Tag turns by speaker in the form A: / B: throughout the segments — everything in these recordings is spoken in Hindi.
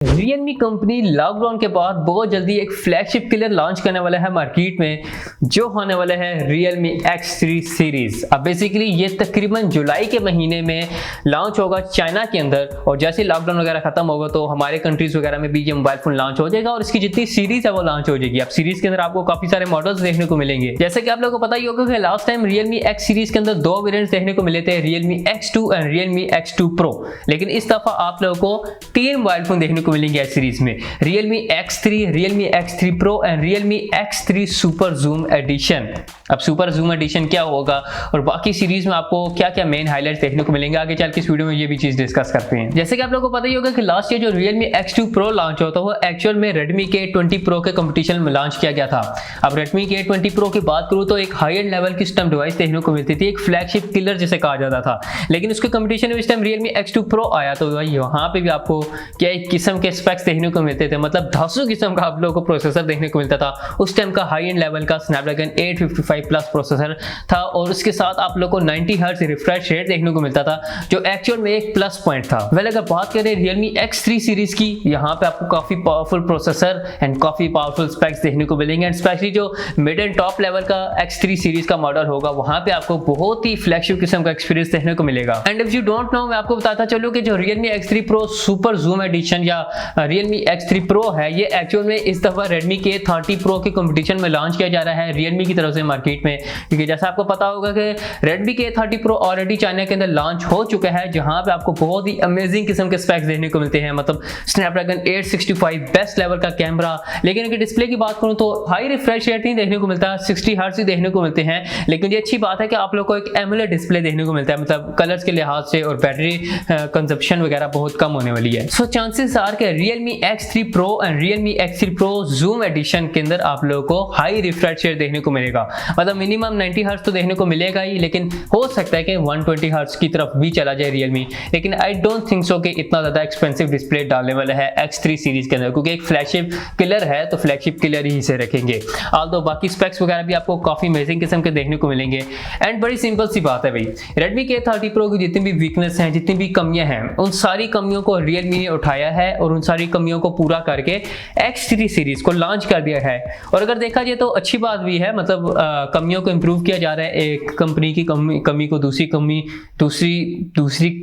A: Realme कंपनी लॉकडाउन के बाद बहुत जल्दी एक फ्लैगशिप किलर लॉन्च करने वाला है मार्केट में, जो होने वाला है Realme X3 सीरीज। अब बेसिकली ये तकरीबन जुलाई के महीने में लॉन्च होगा चाइना के अंदर, और जैसे लॉकडाउन वगैरह खत्म होगा तो हमारे कंट्रीज वगैरह में भी ये मोबाइल फोन लॉन्च हो जाएगा और इसकी जितनी सीरीज है वो लॉन्च हो जाएगी। अब सीरीज के अंदर आपको काफी सारे मॉडल्स देखने को मिलेंगे। जैसे कि आप लोगों को पता ही होगा कि last time Realme X series के अंदर दो वेरिएंट्स देखने को मिले थे, Realme X2 and Realme X2 Pro। लेकिन इस दफा आप लोगों को तीन मोबाइल फोन देखने को मिलेंगे इस सीरीज में, Realme X3, Realme X3 Pro and Realme X3 super zoom edition. अब सुपर जूम एडिशन क्या होगा और बाकी सीरीज में आपको क्या क्या मेन हाइलाइट्स देखने को मिलेंगे, आगे चल के इस वीडियो में ये भी चीज डिस्कस करते हैं। जैसे कि आप लोगों को पता ही होगा कि लास्ट ईयर जो Realme X2 Pro लॉन्च होता है वो एक्चुअल में Redmi K20 Pro के कंपटीशन में लॉन्च किया गया था। अब Redmi K20 Pro की बात करूं तो एक हाई एंड लेवल की सिस्टम डिवाइस देखने को मिलती थी, एक फ्लैगशिप किलर जिसे कहा जाता था। लेकिन उसके कंपटीशन में इस टाइम Realme X2 Pro आया तो भाई वहां पे भी आपको क्या एक किस्म के स्पेक्स देखने को मिलते थे, मतलब 10 किस्म का आप लोगों को प्रोसेसर देखने को मिलता था। उस टाइम का हाई एंड लेवल का स्नैपड्रैगन 855 प्लस प्रोसेसर था और उसके साथ आप लोगों को 90 हर्ट्ज रिफ्रेश रेट देखने को मिलता था, जो एक्चुअल में एक प्लस पॉइंट था। वेल अगर बात करें Realme X3 सीरीज की, यहाँ पे आपको काफी पावरफुल प्रोसेसर एंड काफी पावरफुल स्पेक्स देखने को मिलेंगे एंड स्पेशली जो मिड एंड टॉप लेवल का X3 सीरीज का मॉडल होगा वहां पे आपको बहुत ही फ्लैगशिप किस्म का एक्सपीरियंस देखने को मिलेगा। And if you don't know, मैं आपको बताता चलूं कि जो Realme X3 Pro super zoom edition या Realme X3 Pro है, ये एक्चुअल में इस दफा Redmi K30 Pro के कंपटीशन में लॉन्च किया जा रहा है Realme की तरफ से मार्केट में, क्योंकि जैसा आपको पता होगा कि Redmi K30 Pro already China के अंदर लॉन्च हो चुका है, जहां पे आपको बहुत ही अमेजिंग किस्म के स्पेक्स देखने को मिलते हैं, मतलब स्नैपड्रैगन 865 बेस्ट लेवल का कैमरा। लेकिन अगर डिस्प्ले की बात करूं तो हाई रिफ्रेश रेट नहीं देखने को मिलता, 60 हर्ट्ज ही देखने को मिलते हैं। लेकिन ये अच्छी बात है कि आप लोग को एक एमोलेड डिस्प्ले देखने को मिलता है, मतलब कलर्स के लिहाज से और बैटरी कंजप्शन वगैरह बहुत कम होने वाली है। सो चांसेस आर के Realme X3 Pro and Realme X3 Pro zoom edition के अंदर आप लोगों को हाई रिफ्रेश रेट देखने को मिलेगा, मतलब मिनिमम 90 हर्ट्ज तो देखने को मिलेगा ही, लेकिन हो सकता है कि 120 हर्ट्ज की तरफ भी चला जाए Realme। लेकिन आई डोंट थिंक सो कि इतना ज्यादा एक्सपेंसिव डिस्प्ले डालने वाला है X3 सीरीज के अंदर, क्योंकि एक फ्लैगशिप किलर है तो फ्लैगशिप किलर ही इसे रखेंगे। ऑल्दो बाकी स्पेक्स वगैरह भी आपको काफी अमेजिंग किस्म के देखने को मिलेंगे। एंड बड़ी सिंपल सी बात है भाई, Redmi K30 Pro की जितनी भी वीकनेस हैं, जितनी भी कमियां हैं, उन सारी कमियों को Realme ने उठाया है और उन सारी कमियों को पूरा करके X3 सीरीज को लॉन्च कर दिया है। और अगर देखा जाए तो अच्छी बात भी है, मतलब कमियों को इंप्रूव किया जा रहा है। एक कंपनी की कमी को दूसरी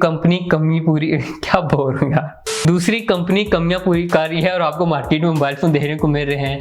A: कंपनी कमी पूरी क्या बोल रहा हूं यार, दूसरी कंपनी कमियां पूरी कर रही है और आपको मार्केट में मोबाइल फोन देखने को मिल रहे हैं,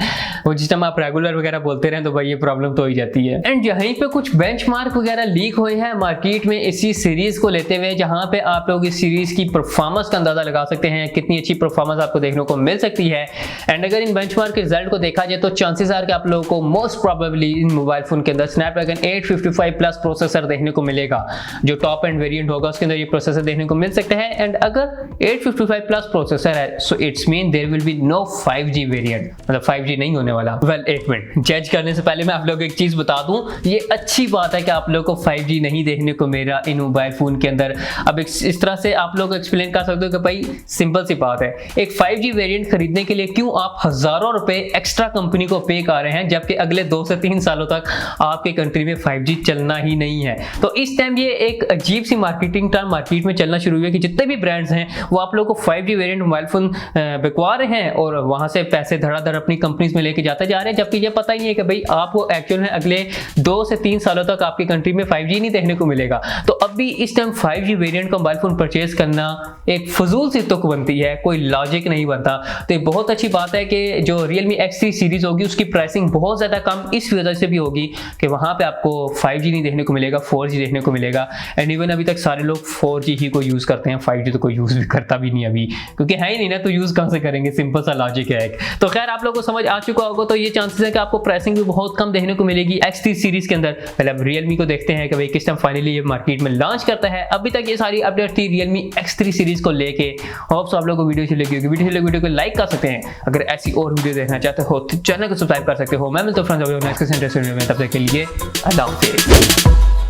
A: और जिस टाइम आप रेगुलर वगैरह बोलते रहे तो भाई ये प्रॉब्लम तो हो ही जाती है। एंड यहीं पे कुछ बेंचमार्क वगैरह लीक हुए हैं मार्केट में इसी सीरीज को लेते हुए, जहां पे आप लोग इस सीरीज की परफॉर्मेंस का अंदाजा लगा सकते हैं, कितनी अच्छी परफॉर्मेंस आपको देखने को मिल सकती है। एंड अगर इन बेंचमार्क के रिजल्ट को देखा जाए तो चांसेस आर कि आप लोगों को most probably in mobile phone के अंदर स्नैपड्रैगन 855 प्लस प्रोसेसर देखने को मिलेगा, जो टॉप एंड वेरिएंट होगा उसके अंदर ये प्रोसेसर देखने को मिल सकता है। एंड अगर 855 प्लस प्रोसेसर है so it's mean there will be no 5G variant, मतलब 5G नहीं होने वाला। वेल एक मिनट, जज करने से पहले मैं आप लोगों को एक चीज बता दूं, ये अच्छी बात है कि आप लोगों को 5G नहीं देखने को मिल रहा इन मोबाइल फोन के अंदर। अब इस तरह से आप लोग एक्सप्लेन कर सकते हो कि भाई सिंपल सी बात है, एक 5G वेरिएंट खरीदने के लिए क्यों आप हजारों रुपए एक्स्ट्रा कंपनी को पे कर रहे हैं, जबकि अगले 2 से 3 सालों तक आपके कंट्री में 5G चलना ही नहीं है। तो इस टाइम ये एक अजीब सी मार्केटिंग टर्म मार्केट में चलना शुरू हुई है कि जितने भी ब्रांड्स हैं वो आप लोगों को 5G वेरिएंट मोबाइल फोन बिकवा रहे हैं और वहां से पैसे धड़ाधड़ अपनी कंपनीज में लेके जाते जा रहे हैं, जबकि ये पता ही नहीं है कि भाई आपको एक्चुअल में अगले 2 से 3 सालों तक आपकी कंट्री में 5G नहीं देखने को मिलेगा। तो अभी इस टाइम 5G वेरिएंट का मोबाइल फोन परचेज करना एक फजूल सी तुक बनती है, कोई लॉजिक नहीं बनता। तो ये बहुत अच्छी बात है कि जो Realme X3 सीरीज होगी उसकी प्राइसिंग बहुत ज्यादा कम इस वजह से भी होगी कि वहां पे आपको 5G नहीं देखने को मिलेगा, 4G देखने को मिलेगा। एंड इवन अभी तक सारे लोग 4G ही को यूज करते हैं, 5G तो कोई यूज भी करता भी नहीं अभी, क्योंकि है ही नहीं ना, तो यूज कहां से करेंगे, सिंपल सा लॉजिक है एक। तो खैर आप लोगों को समझ आ चुका होगा, तो ये चांसेस है कि आपको प्राइसिंग भी बहुत कम देखने को मिलेगी X3 सीरीज के अंदर। पहले अब Realme को देखते हैं कि भाई किस टाइम फाइनली ये मार्केट में लॉन्च करता है। अभी तक ये सारी अपडेट थी Realme X3 सीरीज को लेके। होप्स आप लोगों को वीडियो अच्छी लगी होगी, वीडियो को लाइक कर सकते हैं। अगर ऐसी और वीडियो देखना चाहते हो तो चैनल को सब्सक्राइब कर सकते हो। मैं मिलता हूं फ्रेंड्स नेक्स्ट इंटरेस्टिंग वीडियो में, तब तक के लिए अल्लाह हाफिज़।